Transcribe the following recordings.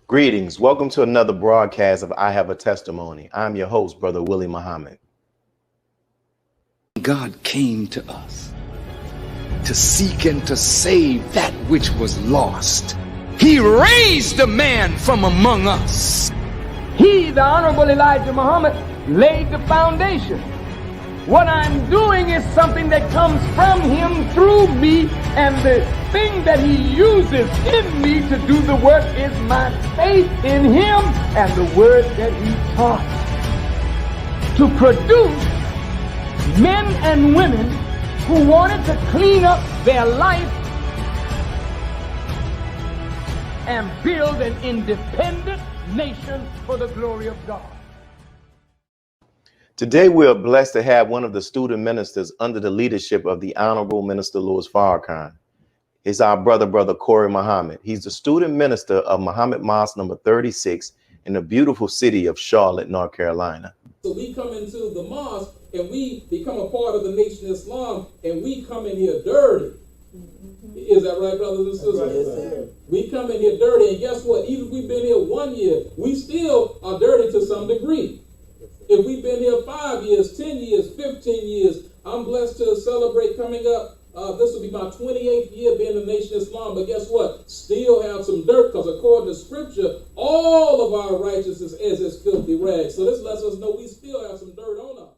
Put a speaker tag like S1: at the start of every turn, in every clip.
S1: Greetings. Welcome to another broadcast of I Have a Testimony. I'm your host, Brother Willie Muhammad.
S2: God came to us to seek and to save that which was lost. He raised a man from among us.
S3: He, the Honorable Elijah Muhammad, laid the foundation. What I'm doing is something that comes from him through me, and the thing that he uses in me to do the work is my faith in him and the word that he taught. To produce men and women who wanted to clean up their life and build an independent nation for the glory of God.
S1: Today, we are blessed to have one of the student ministers under the leadership of the Honorable Minister Louis Farrakhan. It's our brother Corey Muhammad. He's the student minister of Muhammad Mosque number 36 in the beautiful city of Charlotte, North Carolina.
S4: So we come into the mosque and we become a part of the Nation of Islam, and we come in here dirty. Is that right, brothers and sisters? Yes, we come in here dirty, and guess what? Even if we've been here 1 year, we still are dirty to some degree. If we've been here 5 years, 10 years, 15 years, I'm blessed to celebrate coming up. This will be my 28th year being in the Nation of Islam, but guess what? Still have some dirt, because according to Scripture, all of our righteousness is as filthy rags. So this lets us know we still have some dirt on us.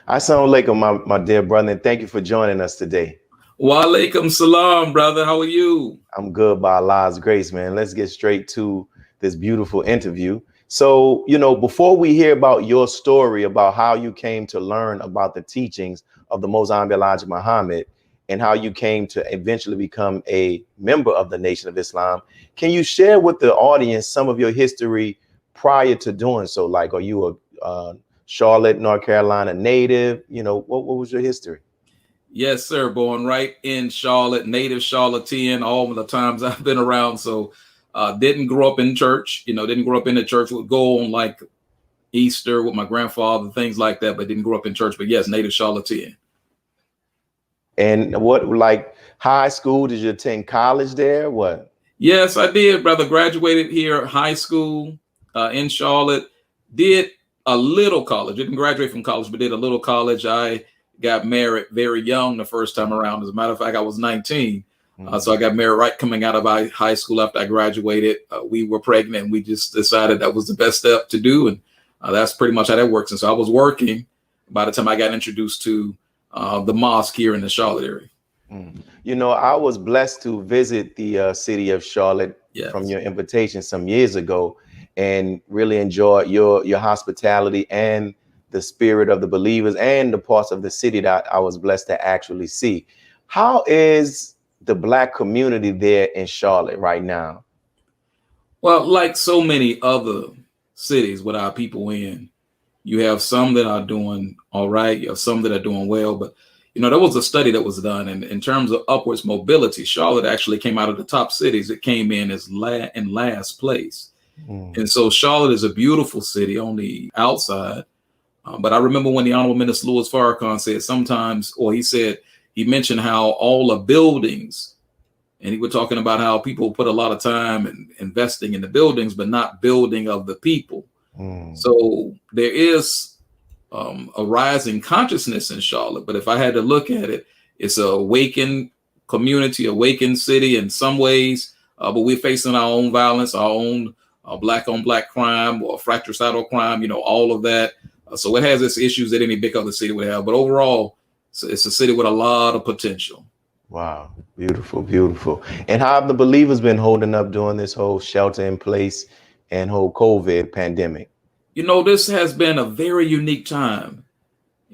S1: Assalamu alaikum, my dear brother, and thank you for joining us today.
S5: Wa alaikum salam, brother. How are you?
S1: I'm good by Allah's grace, man. Let's get straight to this beautiful interview. So, before we hear about your story about how you came to learn about the teachings of the Most Honorable Elijah Muhammad and how you came to eventually become a member of the Nation of Islam, can you share with the audience some of your history prior to doing so? Like, are you a Charlotte, North Carolina native? What was your history?
S5: Yes, sir. Born right in Charlotte, native Charlottean, all of the times I've been around. So didn't grow up in church, didn't grow up in the church. Would go on like Easter with my grandfather, things like that, but didn't grow up in church. But yes, native Charlottean.
S1: And what, like high school, did you attend college there? What?
S5: Yes, I did, brother. Graduated here, high school in Charlotte. Did a little college. Didn't graduate from college, but did a little college. I got married very young the first time around. As a matter of fact, I was 19. So I got married right coming out of high school after I graduated. We were pregnant, and we just decided that was the best step to do. And that's pretty much how that works. And so I was working by the time I got introduced to the mosque here in the Charlotte area.
S1: I was blessed to visit the city of Charlotte from your invitation some years ago, and really enjoyed your hospitality and the spirit of the believers and the parts of the city that I was blessed to actually see. How is the Black community there in Charlotte right now?
S5: Well, like so many other cities with our people in, you have some that are doing all right. You have some that are doing well. But, there was a study that was done. And in terms of upwards mobility, Charlotte actually came out of the top cities. It came in as in last place. And so Charlotte is a beautiful city on the outside. But I remember when the Honorable Minister Louis Farrakhan said sometimes, or he mentioned how all the buildings, and he was talking about how people put a lot of time in investing in the buildings, but not building of the people. So there is a rising consciousness in Charlotte. But if I had to look at it, it's a awakened community, awakened city in some ways. But we're facing our own violence, our own black on black crime or fratricidal crime, all of that. So it has its issues that any big other city would have. But overall, it's a city with a lot of potential.
S1: Wow. Beautiful, beautiful. And how have the believers been holding up during this whole shelter in place and whole COVID pandemic?
S5: This has been a very unique time.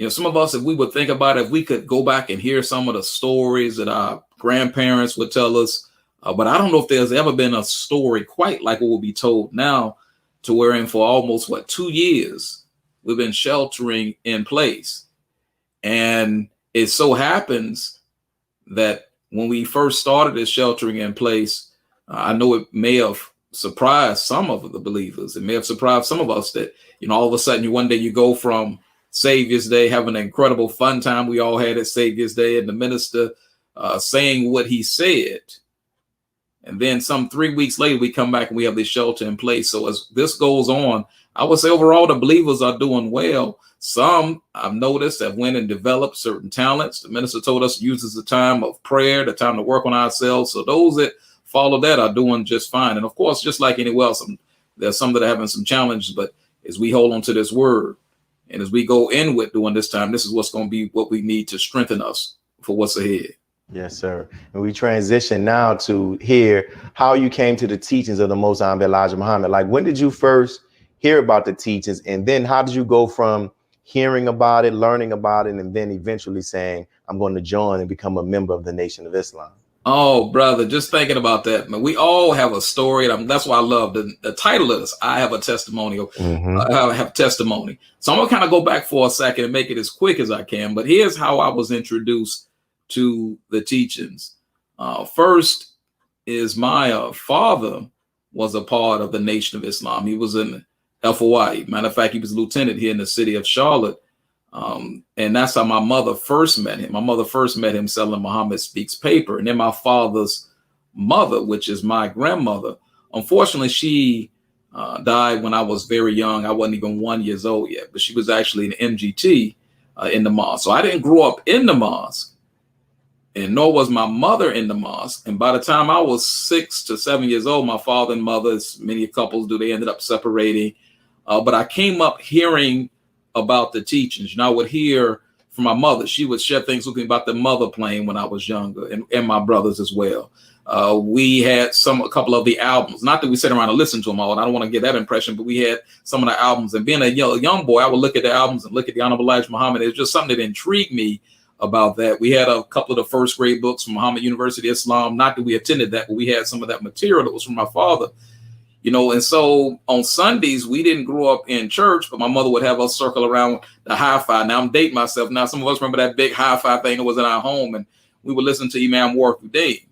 S5: Some of us, if we would think about it, if we could go back and hear some of the stories that our grandparents would tell us, but I don't know if there's ever been a story quite like what will be told now, to wherein for almost 2 years, we've been sheltering in place. And it so happens that when we first started this sheltering in place, I know it may have surprised some of the believers. It may have surprised some of us that, all of a sudden one day you go from Savior's Day, having an incredible fun time we all had at Savior's Day, and the minister saying what he said, And then some 3 weeks later, we come back and we have this shelter in place. So as this goes on, I would say overall the believers are doing well. Some I've noticed have went and developed certain talents. The minister told us uses the time of prayer, the time to work on ourselves. So those that follow that are doing just fine. And of course, just like anywhere else, there's some that are having some challenges. But as we hold on to this word and as we go in with during this time, this is what's going to be what we need to strengthen us for what's ahead.
S1: Yes, sir. And we transition now to hear how you came to the teachings of the Most High Elijah Muhammad. Like, when did you first hear about the teachings? And then how did you go from hearing about it, learning about it, and then eventually saying, I'm going to join and become a member of the Nation of Islam?
S5: Oh, brother, just thinking about that, man. We all have a story. And that's why I love the title of this. I have a testimonial. I have testimony. So I'm going to kind of go back for a second and make it as quick as I can. But here's how I was introduced to the teachings. First is my father was a part of the Nation of Islam. He was in FOI. Matter of fact, he was a lieutenant here in the city of Charlotte. And that's how my mother first met him. My mother first met him selling Muhammad Speaks paper. And then my father's mother, which is my grandmother, unfortunately, she died when I was very young. I wasn't even 1 year old yet, but she was actually an MGT in the mosque. So I didn't grow up in the mosque. And nor was my mother in the mosque. And by the time I was 6 to 7 years old, my father and mother, as many couples do, they ended up separating. But I came up hearing about the teachings. I would hear from my mother. She would share things with me about the mother plane when I was younger, and my brothers as well. We had a couple of the albums. Not that we sit around and listen to them all. I don't want to get that impression, but we had some of the albums. And being a young boy, I would look at the albums and look at the Honorable Elijah Muhammad. It was just something that intrigued me about that. We had a couple of the first grade books from Muhammad University Islam. Not that we attended that, but we had some of that material that was from my father. And so on Sundays, we didn't grow up in church, but my mother would have us circle around the hi-fi. Now I'm dating myself. Now some of us remember that big hi-fi thing that was in our home, and we would listen to Imam Warquddin,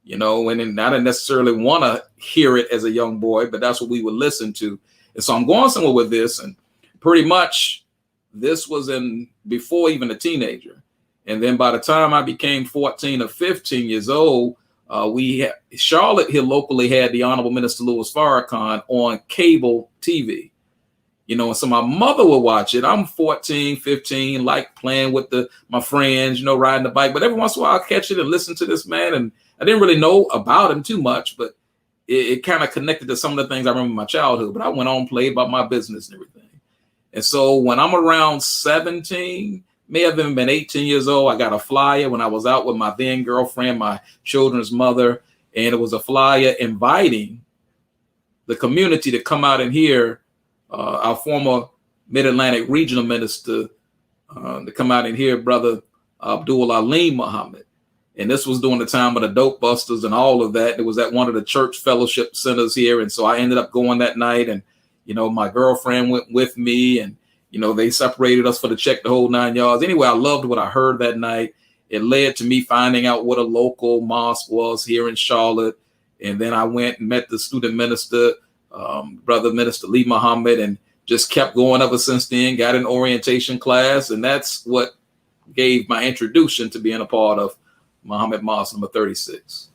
S5: and then I didn't necessarily want to hear it as a young boy, but that's what we would listen to. And so I'm going somewhere with this, and pretty much this was before even a teenager. And then by the time I became 14 or 15 years old, Charlotte here locally had the Honorable Minister Louis Farrakhan on cable TV, and so my mother would watch it. I'm 14, 15, like playing with my friends, riding the bike. But every once in a while I'll catch it and listen to this man. And I didn't really know about him too much, but it kind of connected to some of the things I remember in my childhood. But I went on, played about my business and everything. And so when I'm around 17, may have even been 18 years old, I got a flyer when I was out with my then girlfriend, my children's mother, and it was a flyer inviting the community to come out and hear our former Mid-Atlantic regional minister to come out and hear Brother Abdul Alim Muhammad. And this was during the time of the Dope Busters and all of that. It was at one of the church fellowship centers here. And so I ended up going that night, and, my girlfriend went with me, and they separated us for the check the whole 9 yards. Anyway, I loved what I heard that night. It led to me finding out what a local mosque was here in Charlotte. And then I went and met the student minister, Brother Minister Louis Muhammad, and just kept going ever since then, got an orientation class. And that's what gave my introduction to being a part of Muhammad Mosque number 36.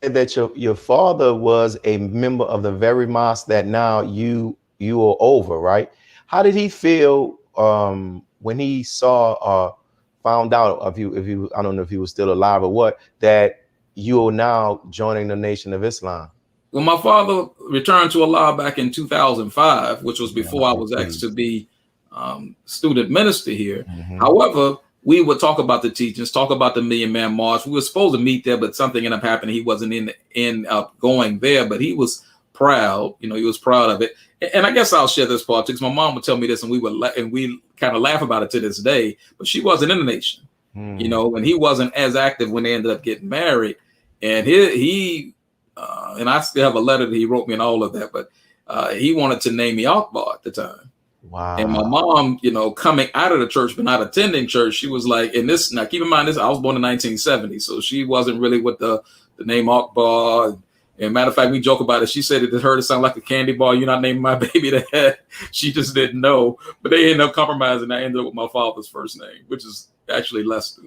S1: That your father was a member of the very mosque that now you are over, right? How did he feel when he found out of you, if you, I don't know if he was still alive or what, that you are now joining the Nation of Islam?
S5: Well, my father returned to Allah back in 2005, which was before I was asked to be student minister here. However, we would talk about the teachings, talk about the Million Man March. We were supposed to meet there, but something ended up happening. He wasn't going there, but he was proud. He was proud of it. And I guess I'll share this part too, because my mom would tell me this, and we kind of laugh about it to this day. But she wasn't in the nation, and he wasn't as active when they ended up getting married. And he and I still have a letter that he wrote me and all of that. But he wanted to name me Akbar at the time.
S1: Wow.
S5: And my mom, coming out of the church but not attending church, she was like, now keep in mind this, I was born in 1970, so she wasn't really with the name Akbar. And matter of fact, we joke about it. She said it heard it sound like a candy bar. You're not naming my baby that. She just didn't know. But they ended up compromising. I ended up with my father's first name, which is actually Lester.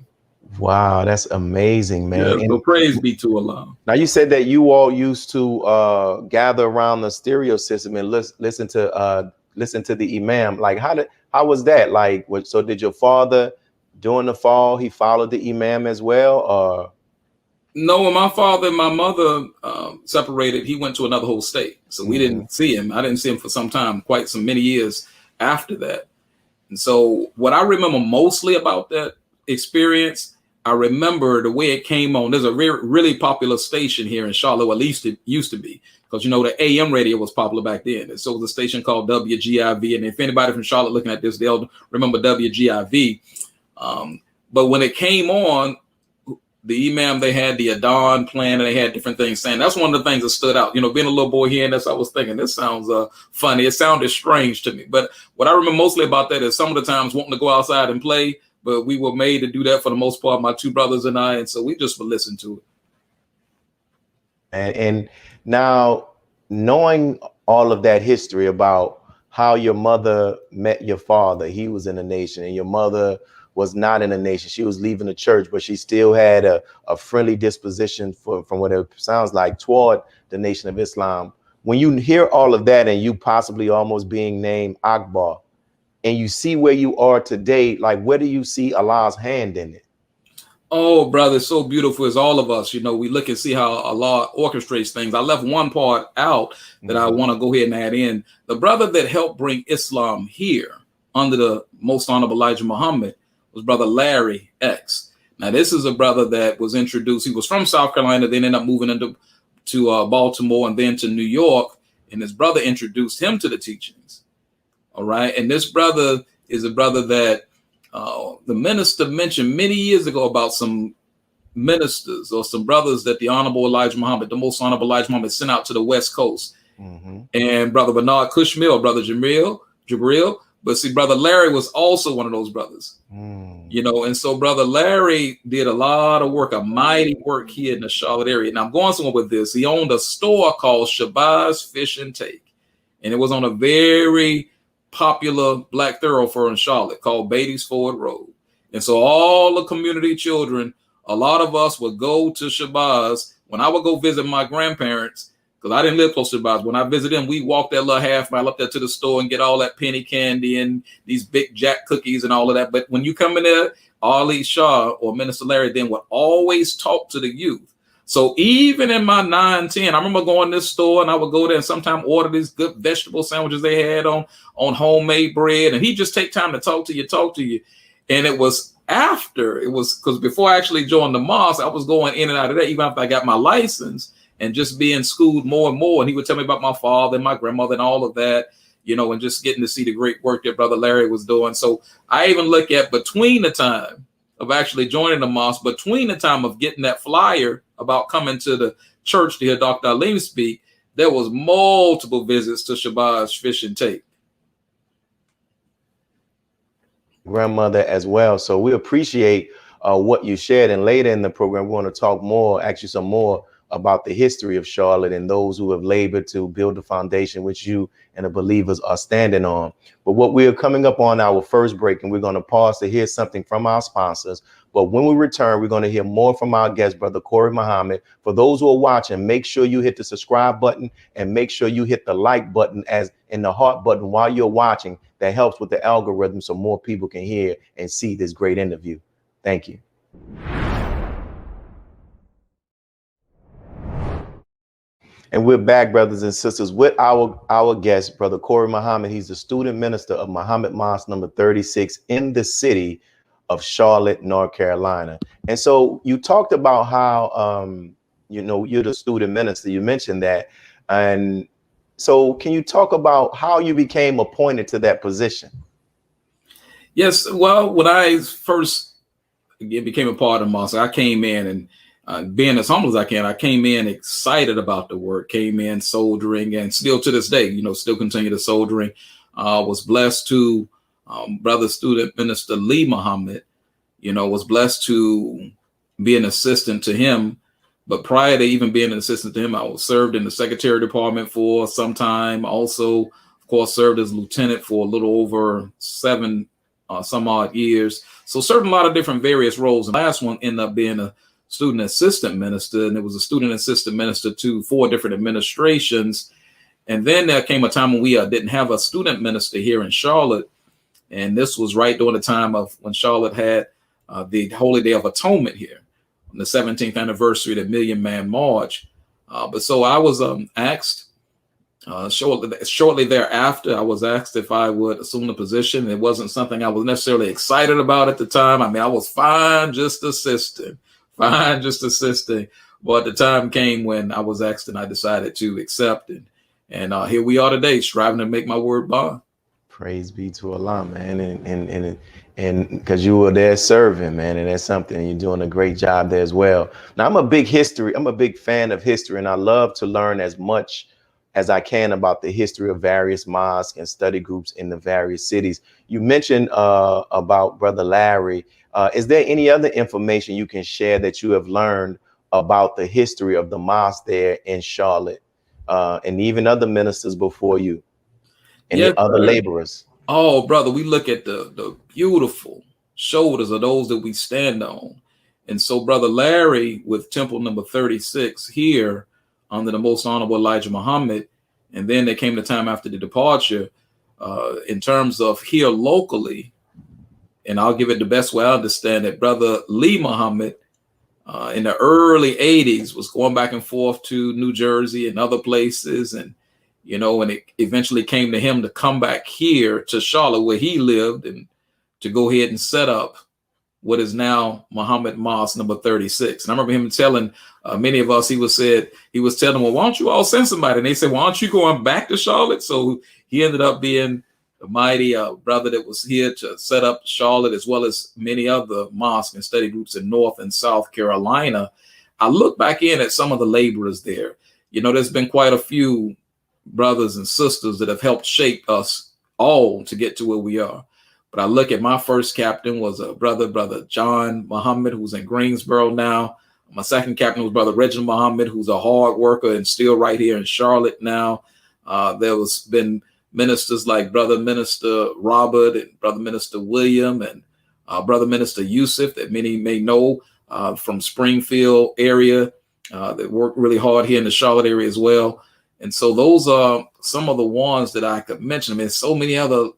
S1: Wow, that's amazing, man.
S5: Yeah, so praise be to Allah.
S1: Now you said that you all used to gather around the stereo system and listen to the imam. Like how was that? Like so did your father during the fall he followed the imam as well, or?
S5: No, when my father and my mother separated, he went to another whole state. So we didn't see him. I didn't see him for some time, quite some many years after that. And so what I remember mostly about that experience, I remember the way it came on. There's a really popular station here in Charlotte, or at least it used to be, because, you know, the AM radio was popular back then. And so it was a station called WGIV. And if anybody from Charlotte looking at this, they'll remember WGIV. But when it came on, the imam, they had the Adhan plan, and they had different things saying. That's one of the things that stood out. You know, being a little boy here, and that's what I was thinking. This sounds funny. It sounded strange to me. But what I remember mostly about that is some of the times wanting to go outside and play, but we were made to do that for the most part, my two brothers and I, and so we just would listen to it.
S1: And now, knowing all of that history about how your mother met your father, he was in the nation, and your mother was not in the nation. She was leaving the church, but she still had a friendly disposition from what it sounds like toward the Nation of Islam. When you hear all of that and you possibly almost being named Akbar, and you see where you are today, like where do you see Allah's hand in it?
S5: Oh, brother, so beautiful as all of us. You know, we look and see how Allah orchestrates things. I left one part out that I want to go ahead and add in. The brother that helped bring Islam here under the Most Honorable Elijah Muhammad was Brother Larry X. Now, this is a brother that was introduced. He was from South Carolina, then ended up moving into Baltimore and then to New York. And his brother introduced him to the teachings. All right. And this brother is a brother that the minister mentioned many years ago about some ministers or some brothers that the Honorable Elijah Muhammad, the Most Honorable Elijah Muhammad, sent out to the West Coast. And Brother Bernard Kushmil, Brother Jabril. But see, Brother Larry was also one of those brothers, you know, and so Brother Larry did a lot of work, a mighty work here in the Charlotte area. Now I'm going somewhere with this. He owned a store called Shabazz Fish and Take, and it was on a very popular black thoroughfare in Charlotte called Beatty's Ford Road. And so all the community children, a lot of us would go to Shabazz. When I would go visit my grandparents, because I didn't live close to Shabazz, when I visited them, we walked that little half mile up there to the store and get all that penny candy and these big jack cookies and all of that. But when you come in there, Ali Shah or Minister Larry then would always talk to the youth. So even in my 9, 10, I remember going to this store and I would go there and sometimes order these good vegetable sandwiches they had on homemade bread. And he'd just take time to talk to you. And it was because before I actually joined the mosque, I was going in and out of that, even after I got my license and just being schooled more and more. And he would tell me about my father and my grandmother and all of that, you know, and just getting to see the great work that Brother Larry was doing. So I even look at between the time of actually joining the mosque, between the time of getting that flyer about coming to the church to hear Dr. Alim speak, there was multiple visits to Shabazz Fish and Take.
S1: Grandmother as well. So we appreciate what you shared. And later in the program, we want to talk more, ask you some more about the history of Charlotte and those who have labored to build the foundation which you and the believers are standing on. But what we're coming up on our first break, and we're going to pause to hear something from our sponsors. But when we return, we're going to hear more from our guest, Brother Corey Muhammad. For those who are watching, make sure you hit the subscribe button and make sure you hit the like button as in the heart button while you're watching. That helps with the algorithm so more people can hear and see this great interview. Thank you. And we're back, brothers and sisters, with our guest, Brother Corey Muhammad. He's the student minister of Muhammad Mosque number 36 in the city of Charlotte, North Carolina. And so you talked about how, you know, you're the student minister. You mentioned that. And so can you talk about how you became appointed to that position?
S5: Yes. Well, when I first became a part of Mosque, I came in and being as humble as I can, I came in excited about the work, came in soldiering, and still to this day, you know, still continue the soldiering. Was blessed to brother student minister Louis Muhammad, you know, was blessed to be an assistant to him. But prior to even being an assistant to him, I was served in the secretary department for some time. Also, of course, served as lieutenant for a little over 7 some odd years. So served a lot of different various roles. And the last one ended up being a student assistant minister, and it was a student assistant minister to 4 different administrations. And then there came a time when we didn't have a student minister here in Charlotte. And this was right during the time of when Charlotte had the Holy Day of Atonement here on the 17th anniversary of the Million Man March. But so I was asked shortly thereafter, I was asked if I would assume the position. It wasn't something I was necessarily excited about at the time. I mean, I was fine just assisting. But the time came when I was asked and I decided to accept it. And here we are today, striving to make my word bond.
S1: Praise be to Allah, man. And because you were there serving, man, and that's something, you're doing a great job there as well. Now, I'm a big fan of history, and I love to learn as much as I can about the history of various mosques and study groups in the various cities. You mentioned about Brother Larry. Is there any other information you can share that you have learned about the history of the mosque there in Charlotte, and even other ministers before you and the other laborers?
S5: Oh, brother, we look at the beautiful shoulders of those that we stand on. And so Brother Larry with Temple number 36 here under the Most Honorable Elijah Muhammad, and then there came the time after the departure, in terms of here locally, and I'll give it the best way I understand it, Brother Lee Muhammad in the early 80s was going back and forth to New Jersey and other places, and and it eventually came to him to come back here to Charlotte where he lived and to go ahead and set up what is now Muhammad Mosque number 36. And I remember him telling many of us, he was telling, well, why don't you all send somebody? And they said, why aren't you going back to Charlotte? So he ended up being the mighty brother that was here to set up Charlotte, as well as many other mosques and study groups in North and South Carolina. I look back in at some of the laborers there. There's been quite a few brothers and sisters that have helped shape us all to get to where we are. But I look at my first captain was brother John Muhammad, who's in Greensboro now. My second captain was Brother Reginald Muhammad, who's a hard worker and still right here in Charlotte now. There was been ministers like Brother Minister Robert and Brother Minister William and Brother Minister Yusuf that many may know from Springfield area that worked really hard here in the Charlotte area as well. And so those are some of the ones that I could mention. I mean, so many other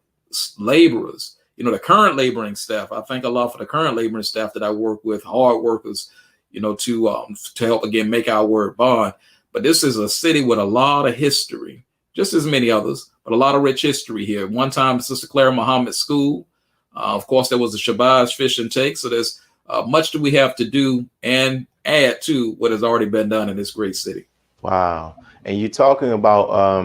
S5: laborers, the current laboring staff. I thank Allah for the current laboring staff that I work with, hard workers, to help, again, make our word bond. But this is a city with a lot of history, just as many others, but a lot of rich history here. One time, Sister Clara Muhammad School. Of course, there was the Shabazz Fish and Take. So there's much that we have to do and add to what has already been done in this great city.
S1: Wow. And you're talking about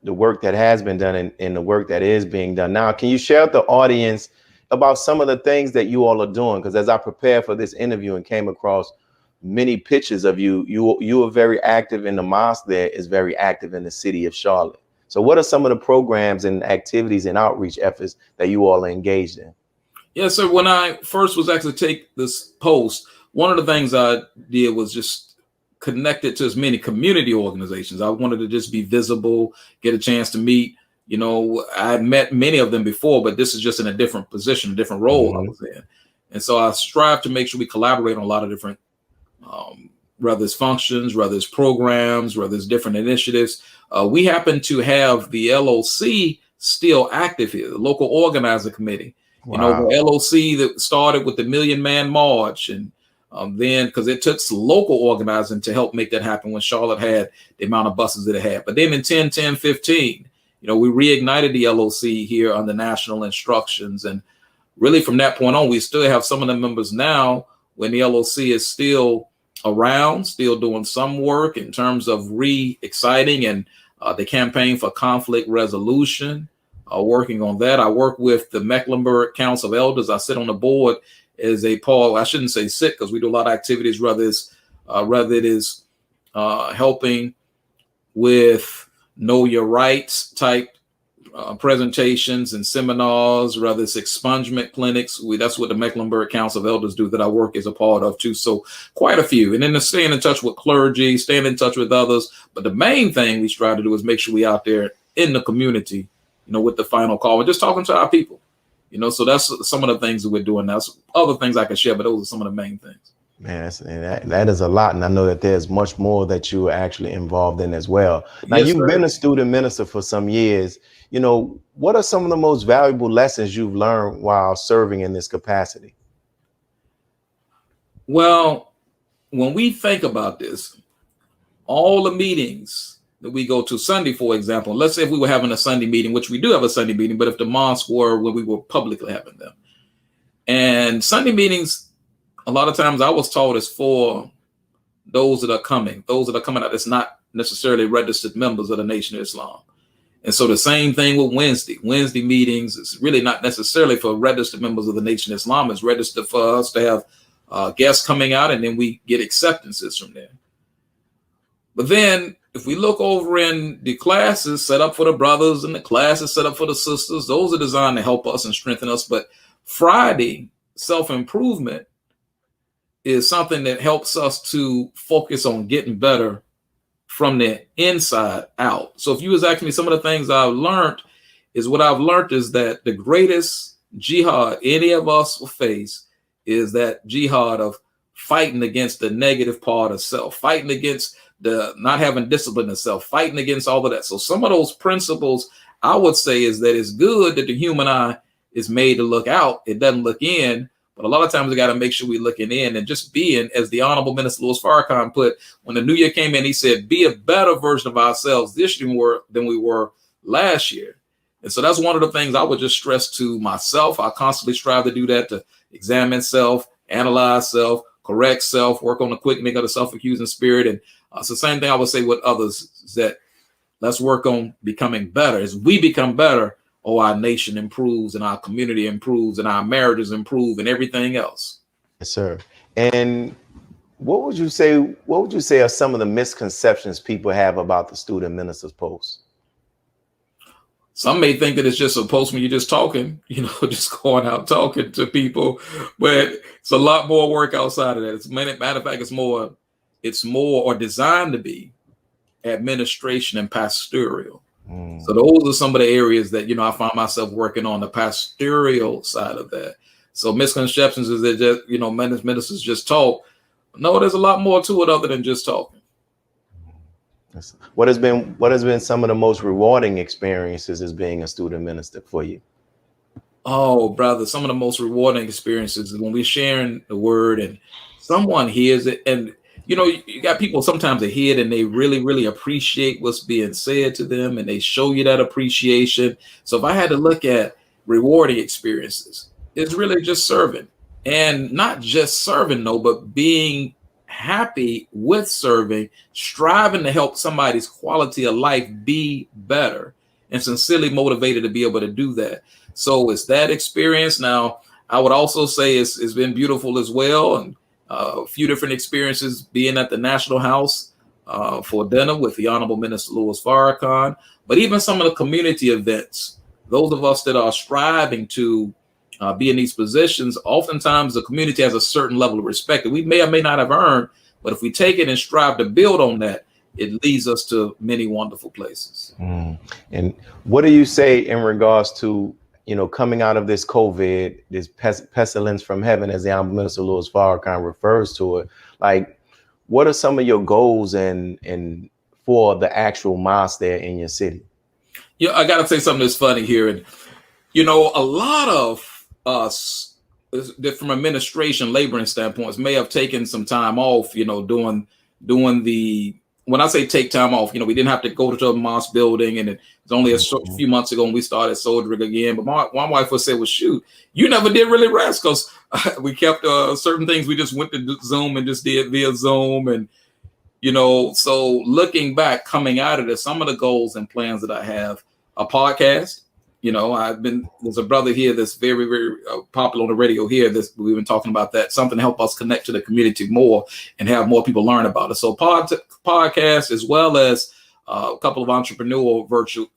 S1: the work that has been done and the work that is being done now. Can you share with the audience about some of the things that you all are doing? Because as I prepared for this interview and came across many pictures of you are very active in the mosque there, is very active in the city of Charlotte. So what are some of the programs and activities and outreach efforts that you all are engaged in?
S5: Yeah, so when I first was actually take this post, one of the things I did was just connected to as many community organizations. I wanted to just be visible, get a chance to meet. I met many of them before, but this is just in a different position, a different role I was in. And so I strive to make sure we collaborate on a lot of different, whether it's functions, whether it's programs, whether it's different initiatives. We happen to have the LOC still active here, the local organizer committee. Wow. The LOC that started with the Million Man March, and then because it took local organizing to help make that happen when Charlotte had the amount of buses that it had. But then in 15, we reignited the LOC here under national instructions. And really from that point on, we still have some of the members now when the LOC is still around, still doing some work in terms of re-exciting and the campaign for conflict resolution, working on that. I work with the Mecklenburg Council of Elders. I sit on the board as a I shouldn't say sit, because we do a lot of activities, whether it is helping with know your rights type presentations and seminars, whether it's expungement clinics. That's what the Mecklenburg Council of Elders do that I work as a part of too. So quite a few. And then staying in touch with clergy, staying in touch with others. But the main thing we strive to do is make sure we out there in the community, with the final call. We're just talking to our people. You know, so that's some of the things that we're doing now. So other things I can share, but those are some of the main things.
S1: Man, that is a lot. And I know that there's much more that you are actually involved in as well. Now,
S5: Yes,
S1: you've
S5: sir.
S1: been a student minister for some years. You know, what are some of the most valuable lessons you've learned while serving in this capacity?
S5: Well, when we think about this, all the meetings that we go to, Sunday, for example, let's say if we were having a Sunday meeting, which we do have a Sunday meeting, but if the mosque were when we were publicly having them. And Sunday meetings, a lot of times I was taught is for those that are coming out that's not necessarily registered members of the Nation of Islam. And so the same thing with Wednesday meetings is really not necessarily for registered members of the Nation of Islam. It's registered for us to have guests coming out, and then we get acceptances from there. But then if we look over in the classes set up for the brothers and the classes set up for the sisters, those are designed to help us and strengthen us. But Friday self-improvement is something that helps us to focus on getting better from the inside out. So if you was asking me some of the things I've learned is that the greatest jihad any of us will face is that jihad of fighting against the negative part of self, fighting against the not having discipline of self, fighting against all of that. So some of those principles I would say is that it's good that the human eye is made to look out. It doesn't look in. But a lot of times we got to make sure we're looking in and just being, as the Honorable Minister Louis Farrakhan put, when the new year came in, he said, be a better version of ourselves this year than we were last year. And so that's one of the things I would just stress to myself. I constantly strive to do that, to examine self, analyze self, correct self, work on the quickening of the self-accusing spirit. And it's the same thing I would say with others, is that let's work on becoming better. As we become better, our nation improves and our community improves and our marriages improve and everything else.
S1: Yes, sir. And what would you say are some of the misconceptions people have about the student minister's post?
S5: Some may think that it's just a post when you're just talking, just going out talking to people, but it's a lot more work outside of that. It's matter of fact, it's more or designed to be administration and pastoral. So those are some of the areas that, I find myself working on the pastoral side of that. So misconceptions is that just, ministers just talk. No, there's a lot more to it other than just talking.
S1: What has been some of the most rewarding experiences as being a student minister for you?
S5: Oh, brother, some of the most rewarding experiences is when we're sharing the word and someone hears it. And you got people sometimes that hear it and they really, really appreciate what's being said to them and they show you that appreciation. So if I had to look at rewarding experiences, it's really just serving, and not just serving, no, but being happy with serving, striving to help somebody's quality of life be better, and sincerely motivated to be able to do that. So it's that experience. Now, I would also say it's been beautiful as well. And a few different experiences being at the National House for dinner with the Honorable Minister Louis Farrakhan, but even some of the community events, those of us that are striving to be in these positions, oftentimes the community has a certain level of respect that we may or may not have earned, but if we take it and strive to build on that, it leads us to many wonderful places.
S1: And what do you say in regards to coming out of this COVID, this pestilence from heaven, as the Honorable Minister Louis Farrakhan refers to it? Like, what are some of your goals and for the actual mosque there in your city?
S5: I got to say something that's funny here. And, a lot of us, from administration, laboring standpoints, may have taken some time off, doing the, when I say take time off, we didn't have to go to the mosque building, and it was only a few months ago when we started soldiering again. But my wife would say, well, shoot, you never did really rest, because we kept certain things. We just went to Zoom and just did via Zoom. And, so looking back, coming out of this, some of the goals and plans that I have, a podcast. There's a brother here that's very, very popular on the radio here. We've been talking about that, something to help us connect to the community more and have more people learn about it. So podcast, as well as a couple of entrepreneurial virtual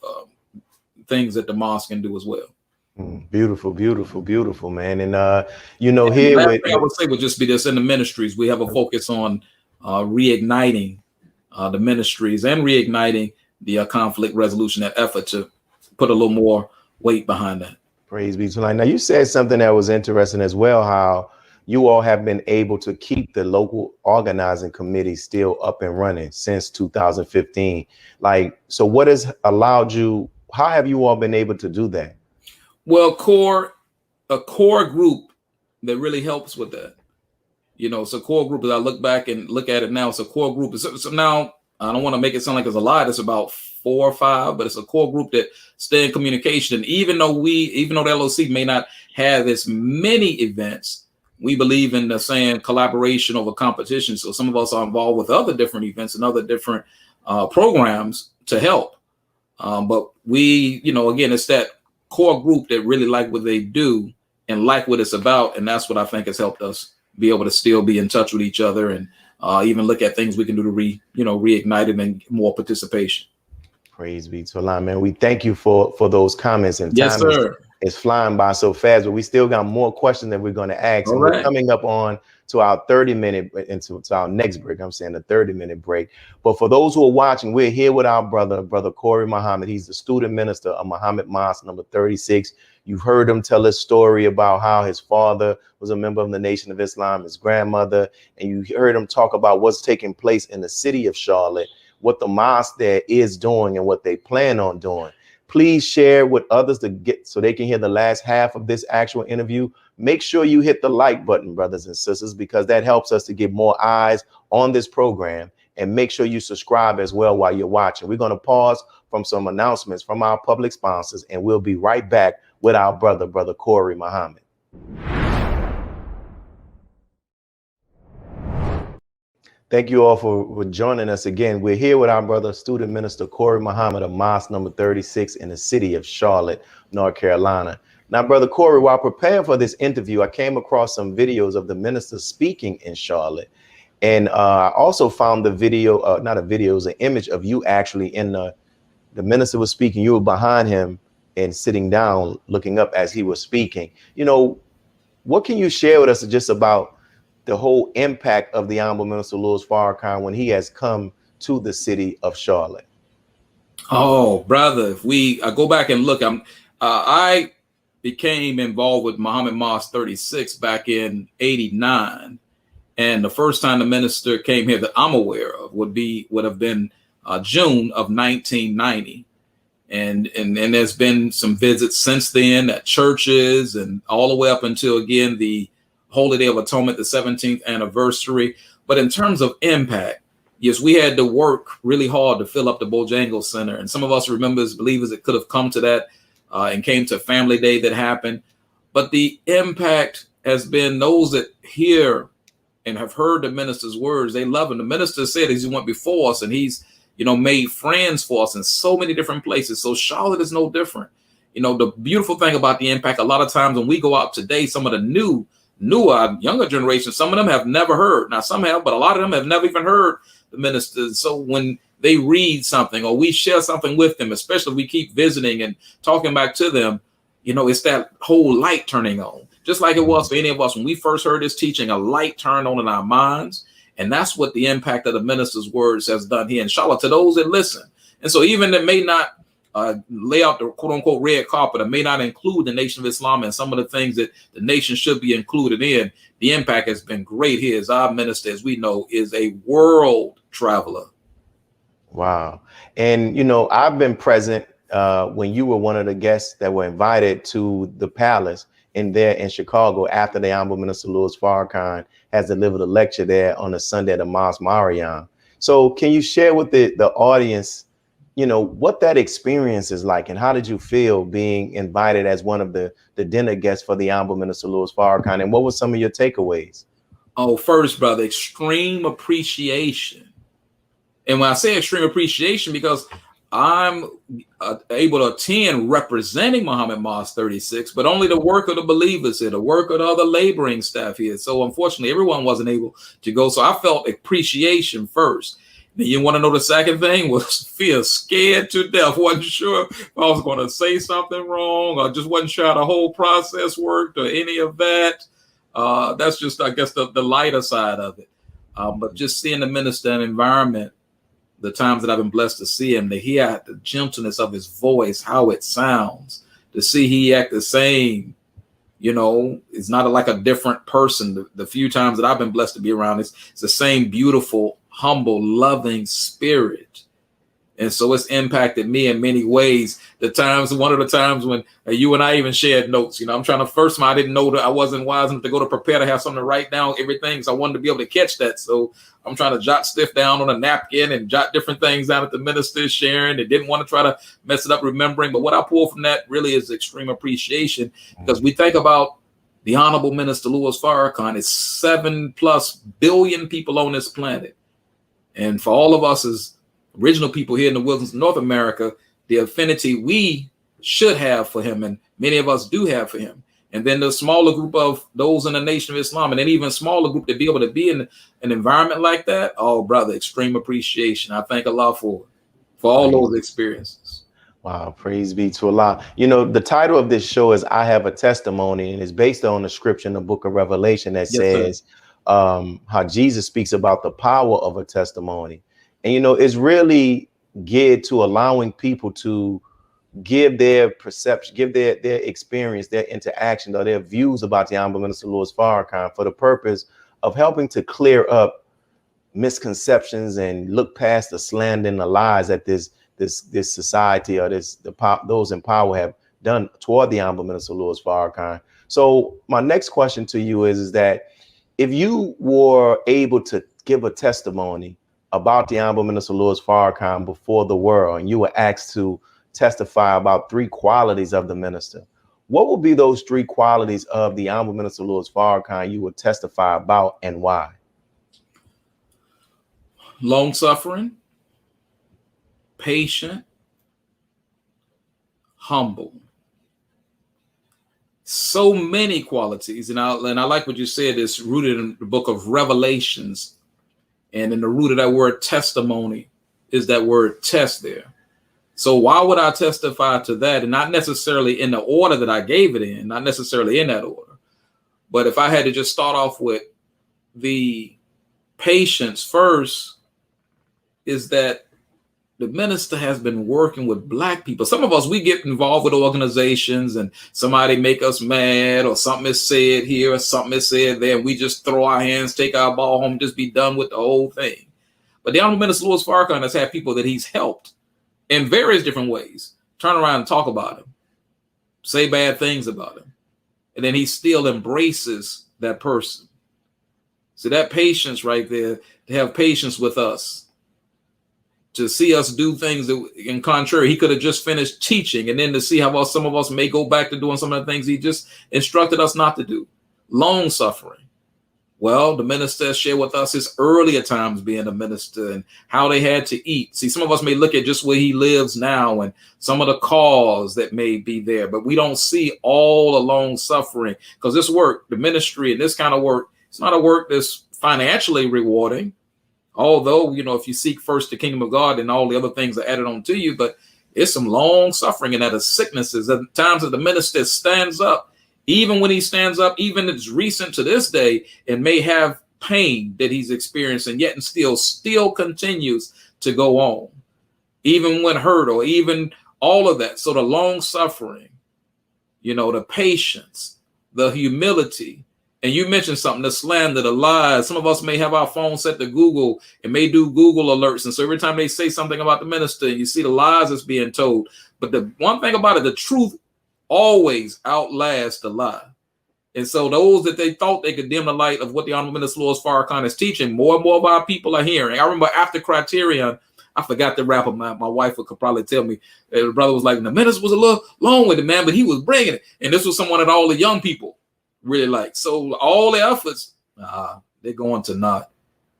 S5: things that the mosque can do as well.
S1: Beautiful, beautiful, beautiful, man. And here
S5: I would say would just be this: in the ministries, we have a focus on reigniting the ministries and reigniting the conflict resolution, that effort to put a little more weight behind that.
S1: Praise be to Allah. Now, you said something that was interesting as well, how you all have been able to keep the local organizing committee still up and running since 2015. Like, so what has allowed you, how have you all been able to do that?
S5: Well, a core group that really helps with that. You know, it's a core group. As I look back and look at it now, it's a core group. So now, I don't want to make it sound like it's a lot. It's about 4 or 5, but it's a core group that stay in communication. And even though the LOC may not have as many events, we believe in the saying collaboration over competition. So some of us are involved with other different events and other different programs to help. But we, you know, again, it's that core group that really like what they do and like what it's about. And that's what I think has helped us be able to still be in touch with each other and even look at things we can do to reignite it and more participation. Praise
S1: be to Allah, man. We thank you for those comments. And
S5: yes,
S1: time
S5: sir.
S1: Is flying by so fast, but we still got more questions that we're going to ask.
S5: All
S1: and
S5: right.
S1: We're coming up on to our 30-minute into our next break. I'm saying a 30-minute break. But for those who are watching, we're here with our brother Corey Muhammad. He's the student minister of Muhammad Mosque number 36. You've heard him tell his story about how his father was a member of the Nation of Islam, his grandmother, and you heard him talk about what's taking place in the city of Charlotte, what the mosque there is doing and what they plan on doing. Please share with others to get so they can hear the last half of this actual interview. Make sure you hit the like button, brothers and sisters, because that helps us to get more eyes on this program. And make sure you subscribe as well while you're watching. We're going to pause from some announcements from our public sponsors, and we'll be right back with our brother Corey Muhammad. Thank you all for joining us again. We're here with our brother, student minister Corey Muhammad of Mosque number 36 in the city of Charlotte, North Carolina. Now, brother Corey, while preparing for this interview, I came across some videos of the minister speaking in Charlotte. And I also found the video, not a video, it was an image of you actually in the minister was speaking. You were behind him and sitting down, looking up as he was speaking. You know, what can you share with us just about the whole impact of the Honorable Minister Louis Farrakhan when he has come to the city of Charlotte?
S5: Oh, brother, if I go back and look, I became involved with Muhammad Mosque 36 back in '89. And the first time the minister came here that I'm aware of would have been June of 1990. And there's been some visits since then at churches and all the way up until, again, the Holy Day of Atonement, the 17th anniversary. But in terms of impact, yes, we had to work really hard to fill up the Bojangles Center. And some of us remember as believers it could have come to that and came to Family Day that happened. But the impact has been those that hear and have heard the minister's words. They love him. The minister said he went before us and he's, made friends for us in so many different places. So Charlotte is no different. The beautiful thing about the impact, a lot of times when we go out today, some of the newer, younger generation, some of them have never heard. Now, some have, but a lot of them have never even heard the ministers. So when they read something or we share something with them, especially if we keep visiting and talking back to them, it's that whole light turning on. Just like it was for any of us when we first heard this teaching, a light turned on in our minds. And that's what the impact of the minister's words has done here in Charlotte to those that listen. And so even that may not lay out the quote unquote red carpet, or may not include the Nation of Islam and some of the things that the nation should be included in, the impact has been great here. As our minister, as we know, is a world traveler.
S1: Wow. And, I've been present when you were one of the guests that were invited to the palace in Chicago after the Honorable Minister Louis Farrakhan has delivered a lecture there on a Sunday at the Mosque Mariam. So can you share with the audience, what that experience is like, and how did you feel being invited as one of the dinner guests for the Honorable Minister Louis Farrakhan, and what were some of your takeaways?
S5: Oh, first, brother, extreme appreciation. And when I say extreme appreciation, because I'm able to attend representing Muhammad Mosque 36, but only the work of the believers here, the work of the other laboring staff here. So unfortunately, everyone wasn't able to go. So I felt appreciation first. Then you want to know the second thing was fear, scared to death. Wasn't sure if I was going to say something wrong, or just wasn't sure how the whole process worked or any of that. That's just, I guess, the lighter side of it. But just seeing the minister and environment, the times that I've been blessed to see him, to hear the gentleness of his voice, how it sounds, to see he act the same, you know, it's not like a different person. The few times that I've been blessed to be around, it's the same beautiful, humble, loving spirit. And so it's impacted me in many ways. One of the times when you and I even shared notes, you know, I'm trying to first, I didn't know that I wasn't wise enough to go to prepare to have something to write down everything. So I wanted to be able to catch that. So I'm trying to jot stuff down on a napkin and jot different things down at the minister sharing. And didn't want to try to mess it up remembering. But what I pull from that really is extreme appreciation, because we think about the Honorable Minister Louis Farrakhan. It's 7+ billion people on this planet. And for all of us as original people here in the wilderness of North America, the affinity we should have for him, and many of us do have for him. And then the smaller group of those in the Nation of Islam, and then even smaller group to be able to be in an environment like that. Oh, brother, extreme appreciation. I thank Allah for all those experiences.
S1: Wow, praise be to Allah. You know, the title of this show is I Have a Testimony, and it's based on the scripture in the book of Revelation that says how Jesus speaks about the power of a testimony. And, you know, it's really geared to allowing people to give their perception, give their experience, their interaction, or their views about the Honorable Minister Louis Farrakhan for the purpose of helping to clear up misconceptions and look past the slander and the lies that this society or those in power have done toward the Honorable Minister Louis Farrakhan. So my next question to you is that if you were able to give a testimony about the Honorable Minister Louis Farrakhan before the world, and you were asked to testify about 3 qualities of the minister, what would be those 3 qualities of the Honorable Minister Louis Farrakhan you would testify about, and why?
S5: Long suffering, patient, humble. So many qualities. And I like what you said, it's rooted in the book of Revelations. And in the root of that word testimony is that word test there. So why would I testify to that? And not necessarily in the order that I gave it in, not necessarily in that order. But if I had to just start off with the patience first, is that the minister has been working with Black people. Some of us, we get involved with organizations and somebody make us mad, or something is said here or something is said there, and we just throw our hands, take our ball home, just be done with the whole thing. But the Honorable Minister Louis Farrakhan has had people that he's helped in various different ways turn around and talk about him, say bad things about him, and then he still embraces that person. So that patience right there, to have patience with us, to see us do things that, in contrary, he could have just finished teaching, and then to see how some of us may go back to doing some of the things he just instructed us not to do. Long suffering. Well, the minister shared with us his earlier times being a minister and how they had to eat. See, some of us may look at just where he lives now and some of the cause that may be there, but we don't see all the long suffering, because this work, the ministry and this kind of work, it's not a work that's financially rewarding. Although, you know, if you seek first the kingdom of God, and all the other things are added on to you, but it's some long suffering and that of sicknesses. At times that the minister stands up, even when he stands up, even it's recent to this day, and may have pain that he's experiencing, yet and still continues to go on, even when hurt, or even all of that. So the long suffering, you know, the patience, the humility. And you mentioned something, the slander, the lies. Some of us may have our phone set to Google and may do Google alerts. And so every time they say something about the minister, you see the lies that's being told. But the one thing about it, the truth always outlasts the lie. And so those that they thought they could dim the light of what the Honorable Minister Louis Farrakhan is teaching, more and more of our people are hearing. I remember after Criterion, I forgot the rapper. My wife could probably tell me. The brother was like, the minister was a little long with it, man, but he was bringing it. And this was someone that all the young people really like. So all the efforts, they're going to naught.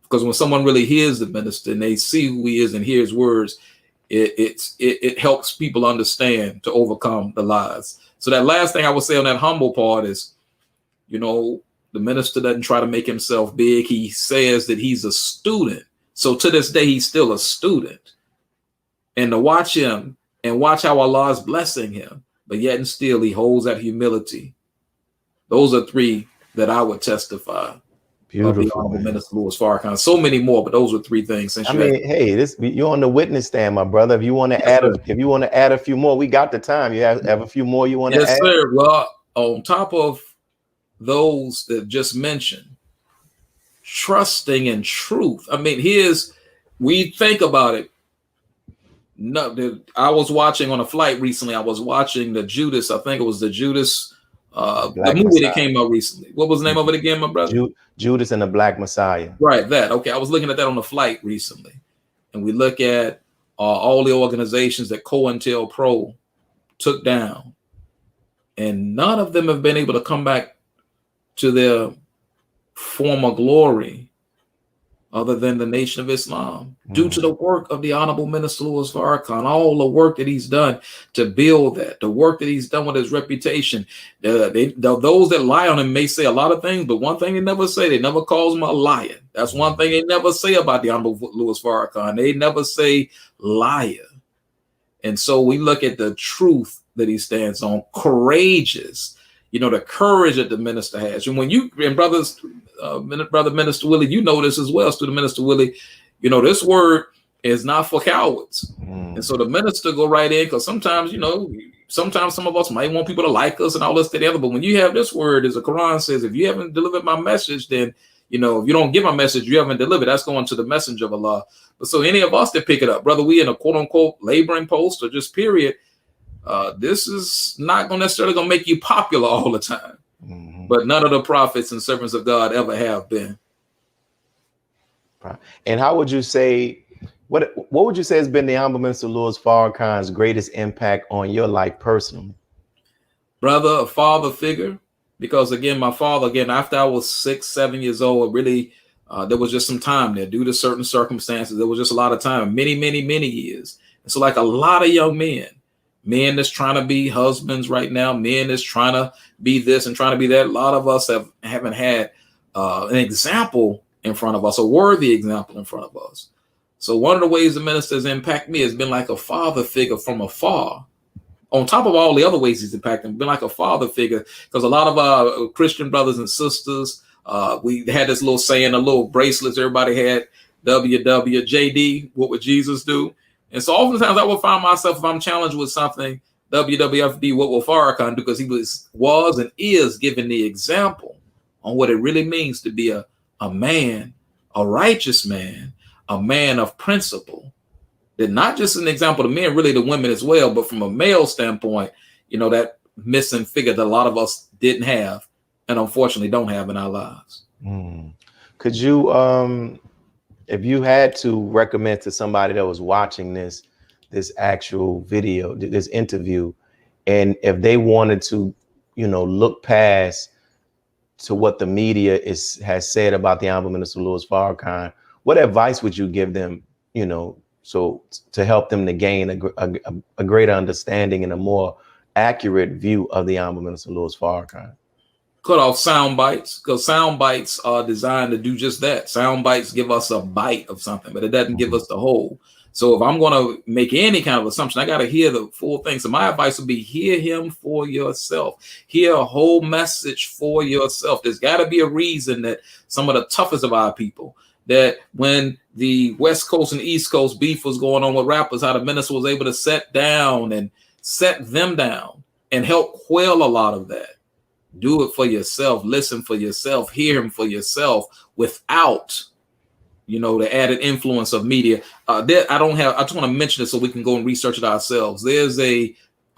S5: Because when someone really hears the minister and they see who he is and hear his words, it helps people understand to overcome the lies. So that last thing I would say on that humble part is, you know, the minister doesn't try to make himself big. He says that he's a student. So to this day, he's still a student. And to watch him and watch how Allah is blessing him, but yet and still he holds that humility. Those are 3 that I would testify of the
S1: Beautiful,
S5: Honorable
S1: man.
S5: Minister Louis Farrakhan. So many more, but those were three things. Since
S1: I mean, hey, you're on the witness stand, my brother. If you want to add a few more, we got the time. You have a few more you want to add?
S5: Yes, sir. Well, on top of those that just mentioned, trusting in truth. I mean, we think about it. No, I was watching on a flight recently. I was watching the Judas. I think it was the Judas, the movie
S1: Messiah.
S5: that came out recently. What was the name of it again, my brother?
S1: Judas and the Black Messiah.
S5: Right, that. Okay, I was looking at that on the flight recently, and we look at all the organizations that COINTELPRO took down, and none of them have been able to come back to their former glory other than the Nation of Islam, due to the work of the Honorable Minister Louis Farrakhan, all the work that he's done to build that, the work that he's done with his reputation. Those that lie on him may say a lot of things, but one thing they never say, they never calls him a liar. That's one thing they never say about the Honorable Louis Farrakhan. They never say liar. And so we look at the truth that he stands on, courageous, the courage that the minister has. And when Brother Minister Willie, you know this as well, Student Minister Willie, this word is not for cowards. And so the minister go right in, because sometimes, sometimes some of us might want people to like us and all this together. But when you have this word, as the Quran says, if you haven't delivered my message, then, if you don't give my message, you haven't delivered. That's going to the messenger of Allah. But so any of us that pick it up, whether we in a quote unquote laboring post or just period, this is not necessarily going to make you popular all the time. But none of the prophets and servants of God ever have been.
S1: And how would you say, what would you say has been the Honorable Minister Louis Farrakhan's greatest impact on your life personally?
S5: Brother, a father figure, because again, my father, after I was 6, 7 years old, really, there was just some time there due to certain circumstances. There was just a lot of time, many, many, many years. And so like a lot of young men that's trying to be husbands right now, men that's trying to be this and trying to be that. A lot of us haven't had an example in front of us, a worthy example in front of us. So one of the ways the minister has impacted me has been like a father figure from afar. On top of all the other ways he's impacted, been like a father figure, because a lot of our Christian brothers and sisters, we had this little saying, the little bracelets everybody had, WWJD, what would Jesus do? And so oftentimes I will find myself, if I'm challenged with something, WWFD, what will Farrakhan do? Because he was and is giving the example on what it really means to be a man, a righteous man, a man of principle. That not just an example to men, really to women as well, but from a male standpoint, that missing figure that a lot of us didn't have and unfortunately don't have in our lives.
S1: Could you, if you had to recommend to somebody that was watching this actual video, this interview, and if they wanted to, look past to what the media has said about the Honorable Minister Louis Farrakhan, what advice would you give them, so to help them to gain a greater understanding and a more accurate view of the Honorable Minister Louis Farrakhan?
S5: Cut off sound bites, because sound bites are designed to do just that. Sound bites give us a bite of something, but it doesn't give us the whole. So if I'm going to make any kind of assumption, I got to hear the full thing. So my advice would be hear him for yourself. Hear a whole message for yourself. There's got to be a reason that some of the toughest of our people, that when the West Coast and East Coast beef was going on with rappers, how the minister was able to set them down and help quell a lot of that. Do it for yourself. Listen for yourself. Hear him for yourself without, the added influence of media. I just want to mention this so we can go and research it ourselves. There's a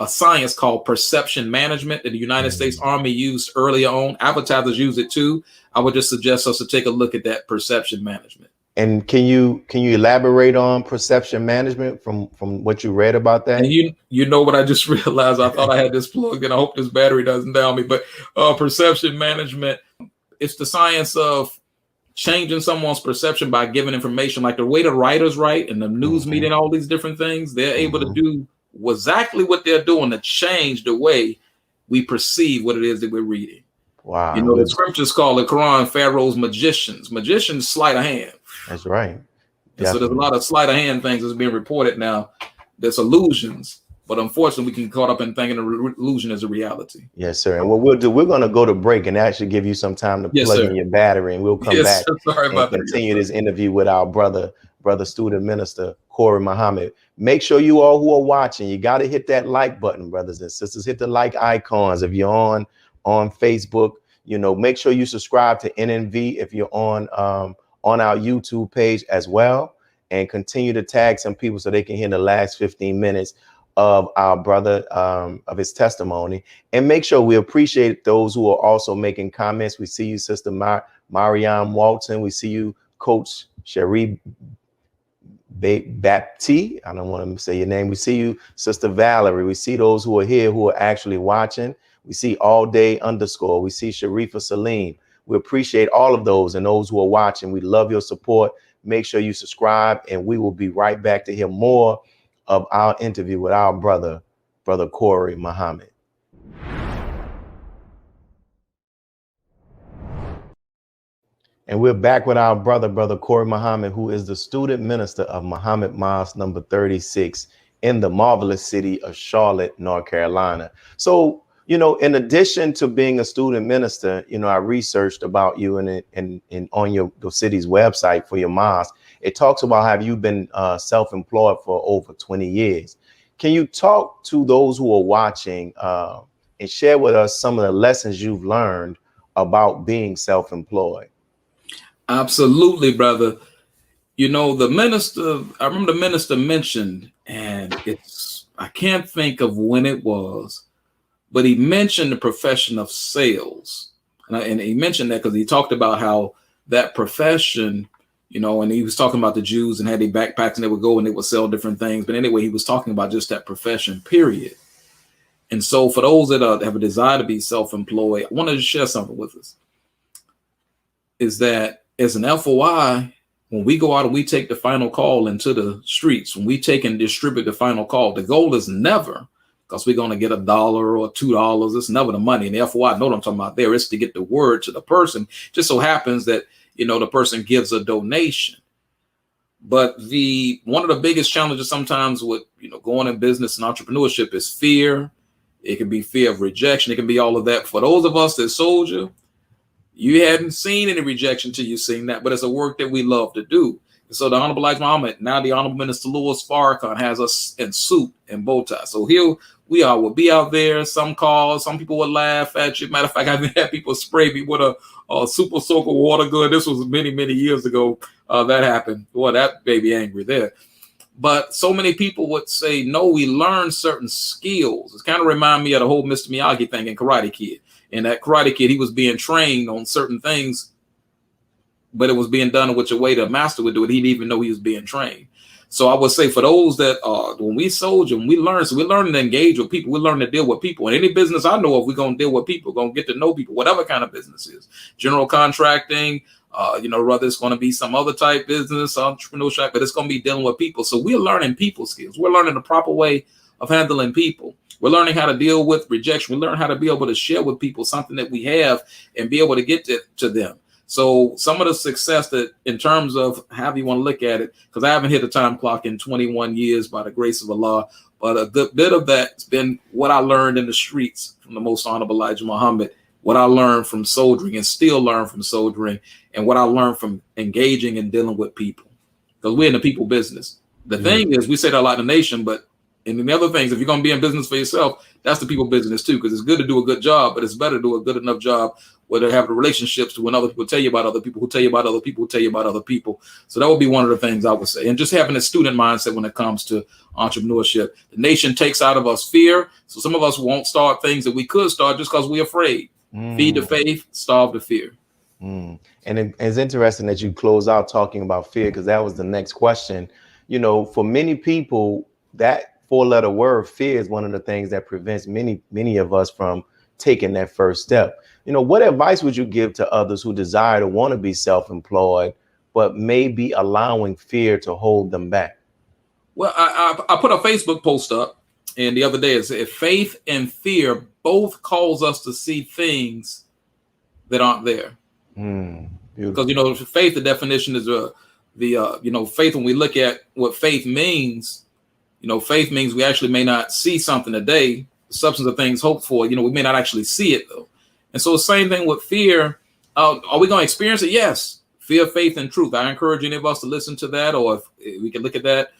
S5: science called perception management that the United States Army used earlier on. Advertisers use it too. I would just suggest us to take a look at that perception management.
S1: And can you elaborate on perception management from what you read about that?
S5: And you know what I just realized? I thought I had this plugged in. I hope this battery doesn't down me. But perception management, it's the science of changing someone's perception by giving information, like the way the writers write and the news media and all these different things. They're able to do exactly what they're doing to change the way we perceive what it is that we're reading.
S1: Wow.
S5: The scriptures call the Quran Pharaoh's magicians. Magicians sleight of hand.
S1: That's right.
S5: And so there's a lot of sleight of hand things that's being reported now. There's illusions, But unfortunately, we can get caught up in thinking the illusion is a reality.
S1: Yes, sir. And what we'll do, we're going to go to break and actually give you some time to plug in your battery, and we'll come back and continue this interview with our brother student minister, Corey Muhammad. Make sure you all who are watching, you got to hit that like button, brothers and sisters. Hit the like icons. If you're on Facebook, you know, make sure you subscribe to NNV if you're on our YouTube page as well, and continue to tag some people so they can hear the last 15 minutes of our brother, of his testimony. And make sure we appreciate those who are also making comments. We see you, Sister Mariam Walton. We see you, Coach Cherie Bapti. I don't want to say your name. We see you, Sister Valerie. We see those who are here who are actually watching. We see All Day _ we see Sharifa Salim. We appreciate all of those and those who are watching. We love your support. Make sure you subscribe, and we will be right back to hear more of our interview with our brother Corey Muhammad. And we're back with our brother Corey Muhammad, who is the student minister of Muhammad Mosque number 36 in the marvelous city of Charlotte, North Carolina. So, you know, in addition to being a student minister, you know, I researched about you and on the city's website for your mosque. It talks about how you've been self-employed for over 20 years. Can you talk to those who are watching and share with us some of the lessons you've learned about being self-employed?
S5: Absolutely, brother. You know, I remember the minister mentioned, and I can't think of when it was, but he mentioned the profession of sales. And he mentioned that because he talked about how that profession, you know, and he was talking about the Jews and had their backpacks and they would go and they would sell different things. But anyway, he was talking about just that profession, period. And so for those that have a desire to be self-employed, I wanted to share something with us. Is that as an FOI, when we go out and we take the final call into the streets, when we take and distribute the final call, the goal is never because we're going to get $1 or $2. It's never the money. And the FOI, I know what I'm talking about there. It's to get the word to the person. Just so happens that, you know, the person gives a donation. But one of the biggest challenges sometimes with, you know, going in business and entrepreneurship is fear. It can be fear of rejection. It can be all of that. For those of us that sold you hadn't seen any rejection till you've seen that, but it's a work that we love to do. And so the Honorable Elijah Muhammad, now the Honorable Minister Louis Farrakhan, has us in suit and bow tie. So here we are, we'll be out there, some calls, some people would laugh at you. Matter of fact, I've had people spray me with a super soaker water gun. This was many, many years ago that happened. Boy, that baby angry there. But so many people would say, no, we learn certain skills. It kind of remind me of the whole Mr. Miyagi thing in Karate Kid. And that Karate Kid, he was being trained on certain things, but it was being done in which a way the master would do it. He didn't even know he was being trained. So I would say for those that when we soldier, when we learn, so we learn to engage with people, we learn to deal with people. In any business I know of, we're going to deal with people, going to get to know people, whatever kind of business is. General contracting, you know, whether it's going to be some other type business, entrepreneurship, but it's going to be dealing with people. So we're learning people skills. We're learning the proper way of handling people. We're learning how to deal with rejection. We learn how to be able to share with people something that we have and be able to get to them. So some of the success that in terms of how you want to look at it, because I haven't hit a time clock in 21 years by the grace of Allah, but a good bit of that's been what I learned in the streets from the Most Honorable Elijah Muhammad, what I learned from soldiering and still learn from soldiering, and what I learned from engaging and dealing with people. Because we're in the people business. The thing is, we say that a lot in the nation, but in the other things, if you're going to be in business for yourself, that's the people business too, because it's good to do a good job, but it's better to do a good enough job where they have the relationships to when other people tell you about other people who tell you about other people who tell you about other people. So that would be one of the things I would say. And just having a student mindset when it comes to entrepreneurship. The nation takes out of us fear. So some of us won't start things that we could start just because we're afraid. Feed the faith, starve the fear.
S1: And it's interesting that you close out talking about fear, because that was the next question. You know, for many people, that 4-letter word fear is one of the things that prevents many of us from taking that first step. You know, what advice would you give to others who desire to want to be self-employed, but may be allowing fear to hold them back?
S5: Well, I put a Facebook post up, and the other day it said, faith and fear both cause us to see things that aren't there. Because, you know, faith, the definition is you know, faith, when we look at what faith means, You know, faith means we actually may not see something today, the substance of things hoped for, you know, we may not actually see it though. And so the same thing with fear. Are we going to experience it? Yes. Fear, faith, and truth. I encourage any of us to listen to that, or if we can look at that.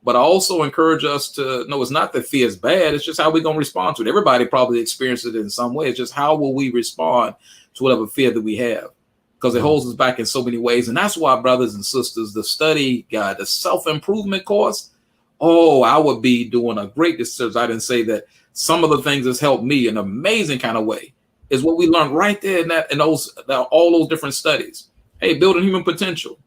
S5: But I also encourage us to know it's not that fear is bad. It's just how we're going to respond to it. Everybody probably experiences it in some way. It's just how will we respond to whatever fear that we have, because it holds us back in so many ways. And that's why, brothers and sisters, the study guide, the self-improvement course, oh, I would be doing a great disservice. I didn't say that some of the things that's helped me in an amazing kind of way is what we learned right there in all those different studies. Hey, building human potential,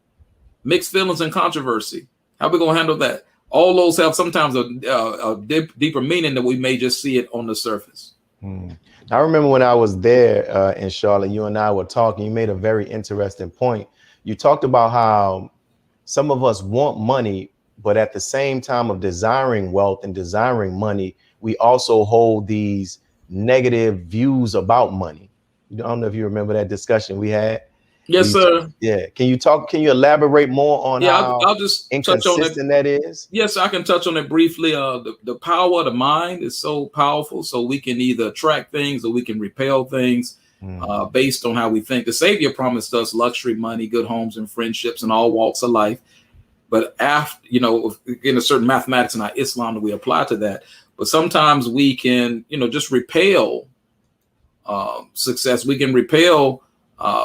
S5: mixed feelings and controversy. How are we going to handle that? All those have sometimes a deeper meaning that we may just see it on the surface.
S1: I remember when I was there in Charlotte, you and I were talking. You made a very interesting point. You talked about how some of us want money, but at the same time of desiring wealth and desiring money, we also hold these negative views about money. I don't know if you remember that discussion we had.
S5: Yes, sir.
S1: Yeah. Can you elaborate more on how
S5: I'll just
S1: inconsistent that is?
S5: Yes, I can touch on it briefly. The power of the mind is so powerful. So we can either attract things or we can repel things based on how we think. The Savior promised us luxury, money, good homes, and friendships in all walks of life. But after, you know, in a certain mathematics in our Islam that we apply to that. But sometimes we can, you know, just repel success. We can repel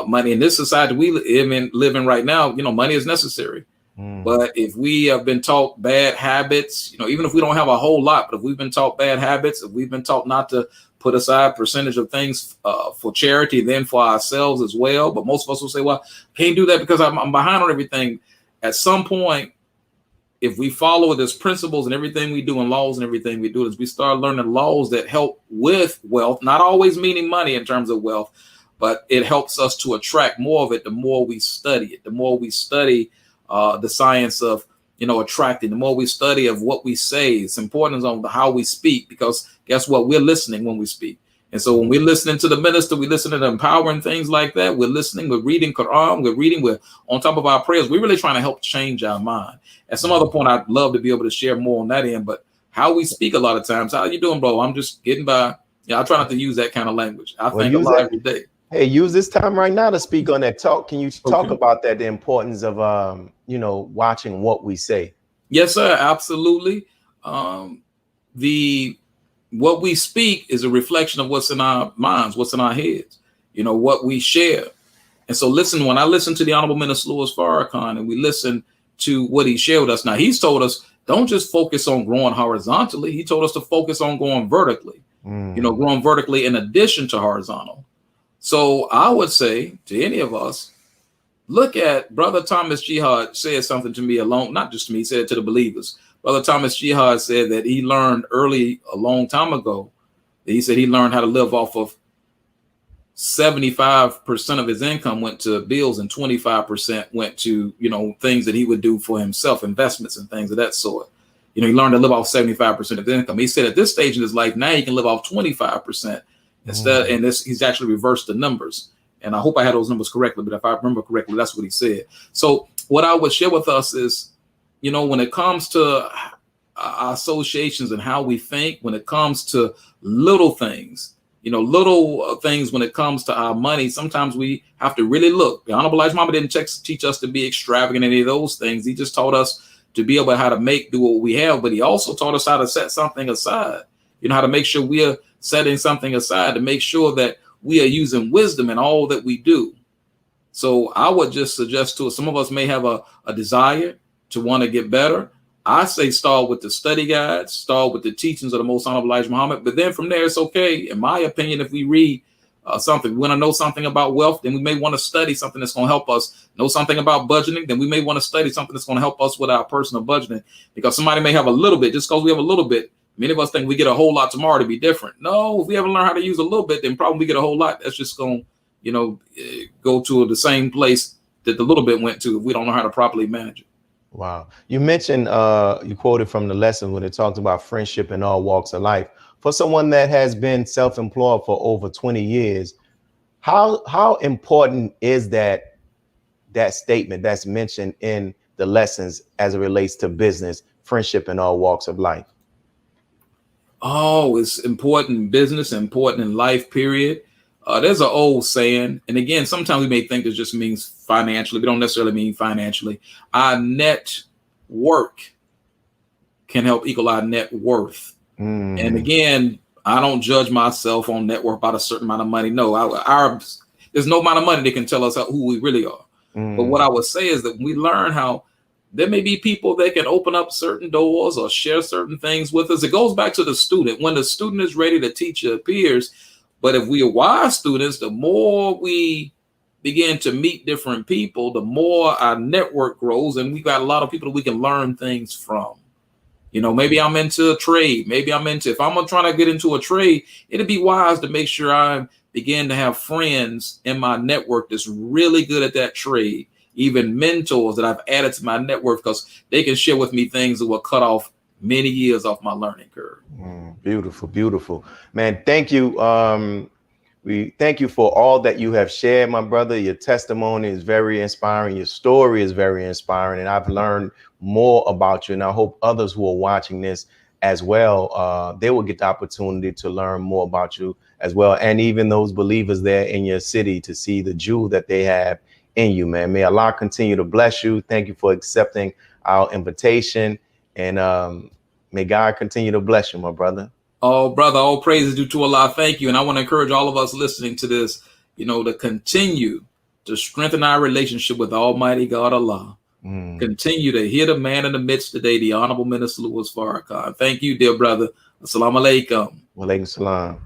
S5: money. In this society we live in right now, you know, money is necessary. But if we have been taught bad habits, you know, even if we don't have a whole lot, but if we've been taught bad habits, if we've been taught not to put aside percentage of things for charity, then for ourselves as well. But most of us will say, well, can't do that because I'm behind on everything. At some point, if we follow this principles and everything we do and laws and everything we do, is we start learning laws that help with wealth, not always meaning money in terms of wealth, but it helps us to attract more of it the more we study it, the more we study the science of, you know, attracting, the more we study of what we say. It's important on how we speak, because guess what? We're listening when we speak. And so when we're listening to the minister, we listen to the empowering things like that. We're listening, we're reading Quran, we're on top of our prayers. We're really trying to help change our mind. At some other point, I'd love to be able to share more on that end, but how we speak a lot of times, how you doing, bro? I'm just getting by. Yeah, I try not to use that kind of language. I think a lot every day.
S1: Hey, use this time right now to speak on that talk. Can you talk about that, the importance of, you know, watching what we say?
S5: Yes, sir. Absolutely. What we speak is a reflection of what's in our minds, what's in our heads, you know, what we share. And so listen, when I listen to the Honorable Minister Louis Farrakhan and we listen to what he shared with us, now he's told us, don't just focus on growing horizontally. He told us to focus on going vertically, you know, growing vertically in addition to horizontal. So I would say to any of us, look at Brother Thomas Jihad said something to me alone, not just to me, he said it to the believers. Brother Thomas Jihad said that he learned early, a long time ago, that he said he learned how to live off of 75% of his income went to bills and 25% went to, you know, things that he would do for himself, investments and things of that sort. You know, he learned to live off 75% of his income. He said at this stage in his life, now he can live off 25% instead. And he's actually reversed the numbers. And I hope I had those numbers correctly, but if I remember correctly, that's what he said. So what I would share with us is, you know, when it comes to our associations and how we think, when it comes to little things, you know, little things when it comes to our money, sometimes we have to really look. The Honorable Elijah Muhammad didn't teach us to be extravagant in any of those things. He just taught us to be able how to do what we have, but he also taught us how to set something aside, you know, how to make sure we are setting something aside to make sure that we are using wisdom in all that we do. So I would just suggest to us, some of us may have a desire to want to get better. I say start with the study guides, start with the teachings of the Most Honorable Elijah Muhammad. But then from there, it's okay. In my opinion, if we read something, we want to know something about wealth, then we may want to study something that's going to help us know something about budgeting. Then we may want to study something that's going to help us with our personal budgeting, because somebody may have a little bit. Just because we have a little bit, many of us think we get a whole lot tomorrow to be different. No, if we haven't learned how to use a little bit, then probably we get a whole lot. That's just going to, you know, go to the same place that the little bit went to if we don't know how to properly manage it.
S1: Wow. You mentioned, you quoted from the lesson when it talked about friendship in all walks of life. For someone that has been self-employed for over 20 years, how important is that statement that's mentioned in the lessons as it relates to business, friendship in all walks of life?
S5: Oh, it's important in business, important in life, period. There's an old saying, and again, sometimes we may think this just means financially. We don't necessarily mean financially. Our net work can help equal our net worth. And again, I don't judge myself on net worth by a certain amount of money. No, there's no amount of money that can tell us who we really are. But what I would say is that we learn how there may be people that can open up certain doors or share certain things with us. It goes back to the student. When the student is ready to teach their peers, but if we are wise students, the more we begin to meet different people, the more our network grows, and we got a lot of people that we can learn things from. You know, maybe I'm into a trade. Maybe if I'm trying to get into a trade, it'd be wise to make sure I begin to have friends in my network that's really good at that trade, even mentors that I've added to my network, because they can share with me things that will cut off many years off my learning curve.
S1: Beautiful, beautiful, man. Thank you. We thank you for all that you have shared, my brother. Your testimony is very inspiring. Your story is very inspiring, and I've learned more about you. And I hope others who are watching this as well, they will get the opportunity to learn more about you as well, and even those believers there in your city to see the jewel that they have in you, man. May Allah continue to bless you. Thank you for accepting our invitation, and may God continue to bless you, my brother.
S5: Oh, brother, all praises due to Allah. Thank you. And I want to encourage all of us listening to this, to continue to strengthen our relationship with Almighty God Allah. Continue to hear the man in the midst today, the Honorable Minister Louis Farrakhan. Thank you, dear brother. Assalamu alaikum.
S1: Wa alaikum salam.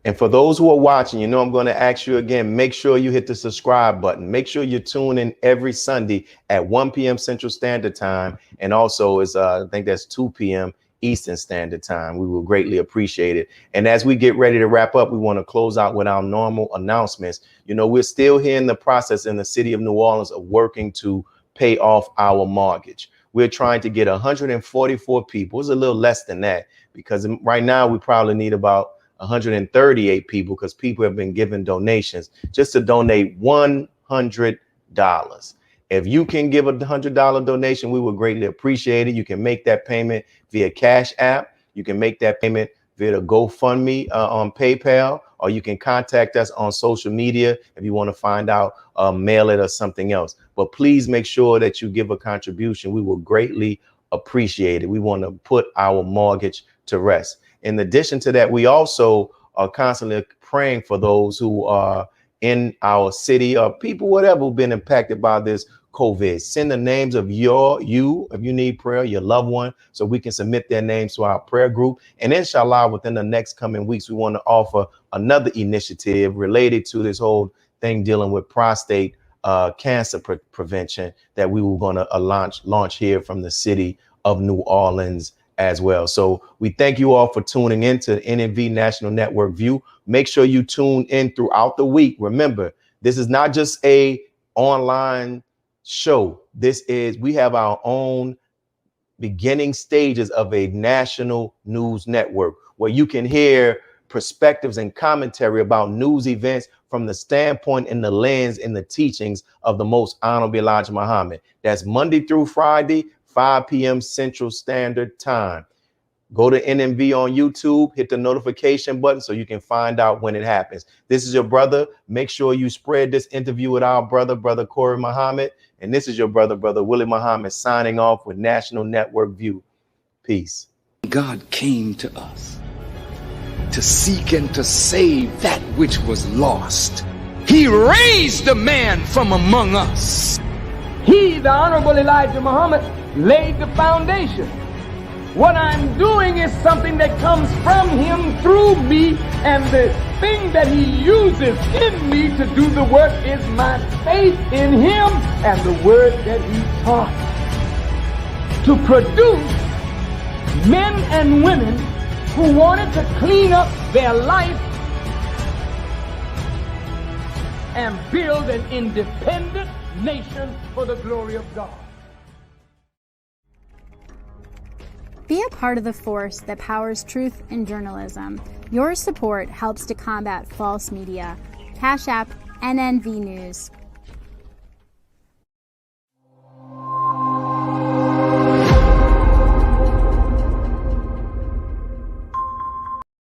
S1: And for those who are watching, I'm going to ask you again, make sure you hit the subscribe button. Make sure you tune in every Sunday at 1 p.m. Central Standard Time. And also I think that's 2 p.m. Eastern Standard Time. We will greatly appreciate it. And as we get ready to wrap up, we want to close out with our normal announcements. We're still here in the process in the city of New Orleans of working to pay off our mortgage. We're trying to get 144 people. It's a little less than that, because right now we probably need about 138 people, because people have been giving donations just to donate $100. If you can give a $100 donation, we would greatly appreciate it. You can make that payment via Cash App. You can make that payment via the GoFundMe on PayPal, or you can contact us on social media if you want to find out, mail it or something else. But please make sure that you give a contribution. We will greatly appreciate it. We want to put our mortgage to rest. In addition to that, we also are constantly praying for those who are in our city or people, whatever, who've been impacted by this COVID. Send the names of you, if you need prayer, your loved one, so we can submit their names to our prayer group. And inshallah, within the next coming weeks, we want to offer another initiative related to this whole thing dealing with prostate cancer prevention that we were going to launch here from the city of New Orleans as well. So we thank you all for tuning in to NNV National Network View. Make sure you tune in throughout the week. Remember, this is not just a online show. We have our own beginning stages of a national news network where you can hear perspectives and commentary about news events from the standpoint and the lens and the teachings of the Most Honorable Elijah Muhammad. That's Monday through Friday, 5 p.m. Central Standard Time. Go to NNV on YouTube, hit the notification button so you can find out when it happens. This is your brother. Make sure you spread this interview with our brother Corey Muhammad. And this is your brother Willie Muhammad, signing off with National Network View. Peace.
S2: God came to us to seek and to save that which was lost. He raised a man from among us.
S3: He, the Honorable Elijah Muhammad, laid the foundation. What I'm doing is something that comes from him through me, and the thing that he uses in me to do the work is my faith in him and the word that he taught. To produce men and women who wanted to clean up their life and build an independent nation for the glory of God.
S6: Be a part of the force that powers truth in journalism. Your support helps to combat false media. Cash App NNV News.